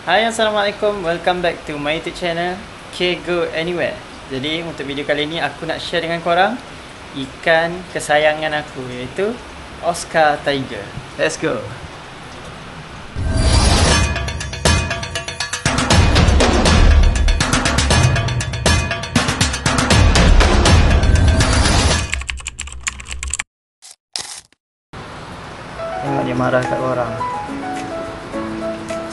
Hai, Assalamualaikum. Welcome back to my YouTube channel K Go Anywhere. Jadi untuk video kali ni aku nak share dengan korang ikan kesayangan aku, iaitu Oscar Tiger. Let's go. Tengok dia marah kat korang.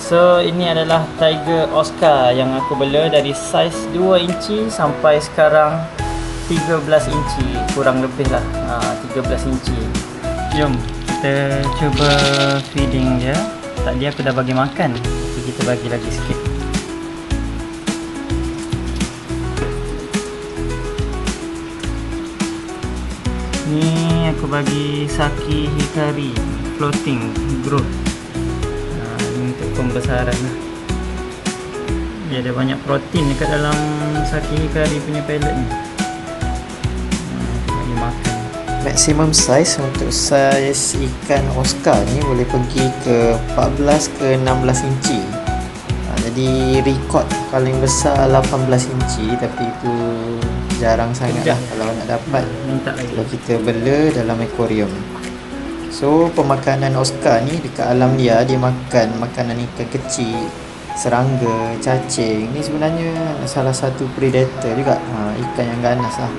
So ini adalah Tiger Oscar yang aku bela dari saiz 2 inci sampai sekarang 13 inci, kurang lebih lah 13 inci. Jom kita cuba feeding dia. Tadi aku dah bagi makan, tapi kita bagi lagi sikit. Ni aku bagi Saki Hikari floating growth. Untuk pembesaran lah. Dia ada banyak protein dekat dalam Saki Hikari punya pellet ni. Bagi makan. Maximum size untuk saiz ikan Oscar ni boleh pergi ke 14 ke 16 inci. Jadi record paling besar 18 inci, tapi itu jarang sangat lah kalau nak dapat. Minta lagi. Kalau kita bela dalam akuarium. So pemakanan Oscar ni dekat alam liar, dia makan makanan ikan kecil, serangga, cacing. Ni sebenarnya salah satu predator juga, ikan yang ganas lah.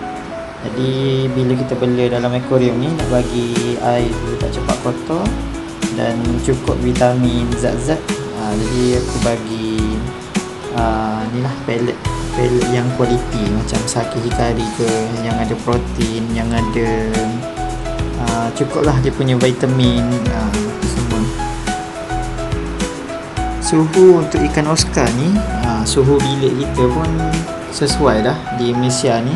Jadi bila kita bela dalam akuarium ni, nak bagi air tu tak cepat kotor dan cukup vitamin, zat-zat. Jadi aku bagi ni lah pellet yang kualiti macam Saki Hikari ke, yang ada protein, yang ada cukup lah dia punya vitamin, semua. Suhu untuk ikan Oscar ni, suhu bilik kita pun sesuai dah di Malaysia ni.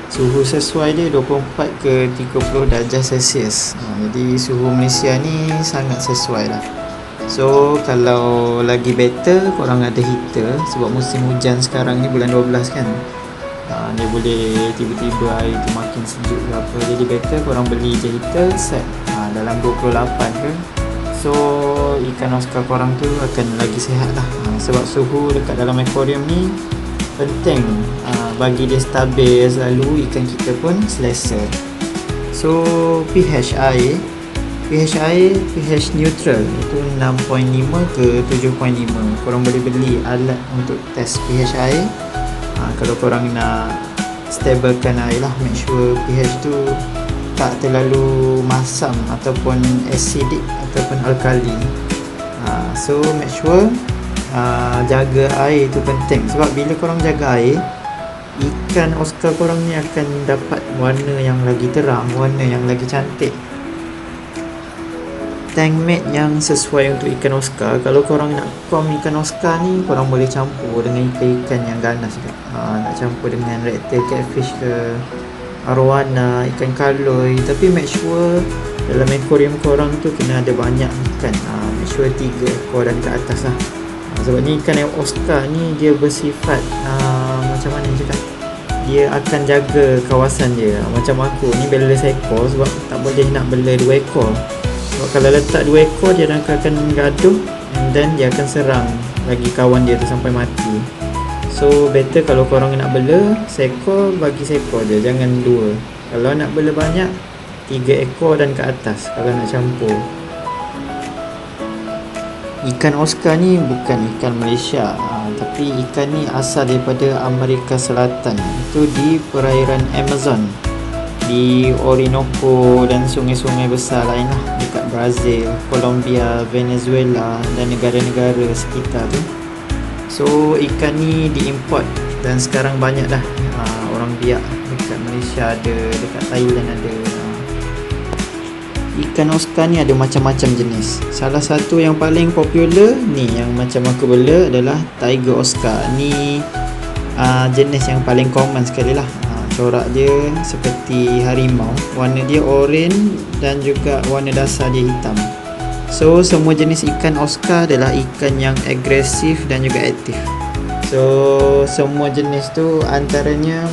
Suhu sesuai dia 24 ke 30 darjah Celsius. Jadi suhu Malaysia ni sangat sesuai lah. So kalau lagi better, korang ada heater, sebab musim hujan sekarang ni bulan 12 kan. Dia boleh tiba-tiba air tu makin sejuk ke apa. Jadi better korang beli je heater set dalam 28 ke. So ikan Oscar korang tu akan lagi sihat lah. Sebab suhu dekat dalam akuarium ni penting, bagi dia stabil selalu, ikan kita pun selesa. So pH air pH neutral itu 6.5 ke 7.5. Korang boleh beli alat untuk test pH air. Kalau korang nak stablekan air lah, make sure pH tu tak terlalu masam ataupun acidic ataupun alkali. So make sure jaga air tu penting, sebab bila korang jaga air, ikan Oscar korang ni akan dapat warna yang lagi terang, warna yang lagi cantik. Tank mate yang sesuai untuk ikan Oscar, kalau korang nak kom ikan Oscar ni, korang boleh campur dengan ikan-ikan yang ganas juga. Nak campur dengan red tail catfish ke, arowana, ikan kaloi. Tapi make sure dalam akuarium korang tu kena ada banyak ikan. Make sure 3 ekor dan ke atas lah. Sebab ni ikan Oscar ni dia bersifat macam mana cakap, dia akan jaga kawasan dia. Macam aku ni bela seekor, sebab tak boleh nak bela 2 ekor. Sebab kalau letak 2 ekor, dia akan gaduh, and then dia akan serang lagi kawan dia tu sampai mati. So better kalau korang nak bela seekor, bagi seekor je, jangan 2. Kalau nak bela banyak, 3 ekor dan ke atas kalau nak campur. Ikan Oscar ni bukan ikan Malaysia, tapi ikan ni asal daripada Amerika Selatan. Itu di perairan Amazon, di Orinoco dan sungai-sungai besar lain lah, dekat Brazil, Colombia, Venezuela dan negara-negara sekitar tu. So ikan ni diimport dan sekarang banyak dah orang biak dekat Malaysia ada, dekat Thailand ada. Ikan Oscar ni ada macam-macam jenis. Salah satu yang paling popular ni yang macam aku bela adalah Tiger Oscar. Ni jenis yang paling common sekali lah. Corak dia seperti harimau, warna dia oranye dan juga warna dasar dia hitam. So semua jenis ikan Oscar adalah ikan yang agresif dan juga aktif. So semua jenis tu antaranya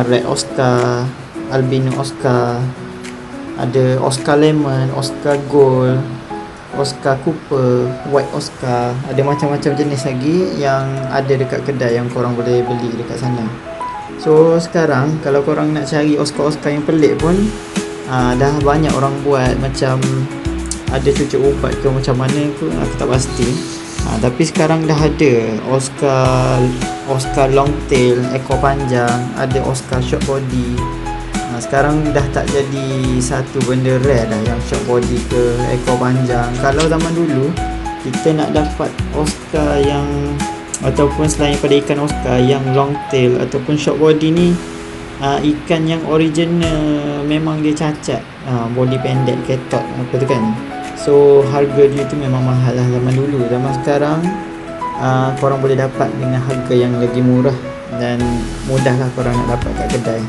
Red Oscar, Albino Oscar, ada Oscar Lemon, Oscar Gold, Oscar Cooper, White Oscar, ada macam-macam jenis lagi yang ada dekat kedai yang korang boleh beli dekat sana. So sekarang kalau korang nak cari Oscar-Oscar yang pelik pun dah banyak orang buat, macam ada cucuk ubat ke macam mana ke aku tak pasti. Tapi sekarang dah ada Oscar long tail, ekor panjang, ada Oscar short body. Sekarang dah tak jadi satu benda rare dah yang short body ke ekor panjang. Kalau zaman dulu kita nak dapat Oscar yang ataupun selain pada ikan Oscar yang long tail ataupun short body ni, ikan yang original memang dia cacat, body pendek, ketot apa tu kan. So harga dia tu memang mahal lah zaman dulu. Zaman sekarang korang boleh dapat dengan harga yang lagi murah dan mudah lah korang nak dapat kat kedai.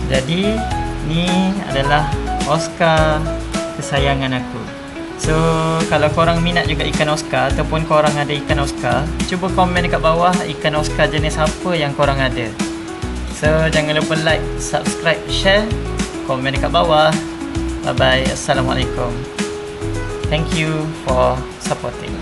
Jadi ni adalah Oscar kesayangan aku. So kalau korang minat juga ikan Oscar ataupun korang ada ikan Oscar, cuba komen dekat bawah ikan Oscar jenis apa yang korang ada. So jangan lupa like, subscribe, share, komen dekat bawah. Bye bye. Assalamualaikum. Thank you for supporting.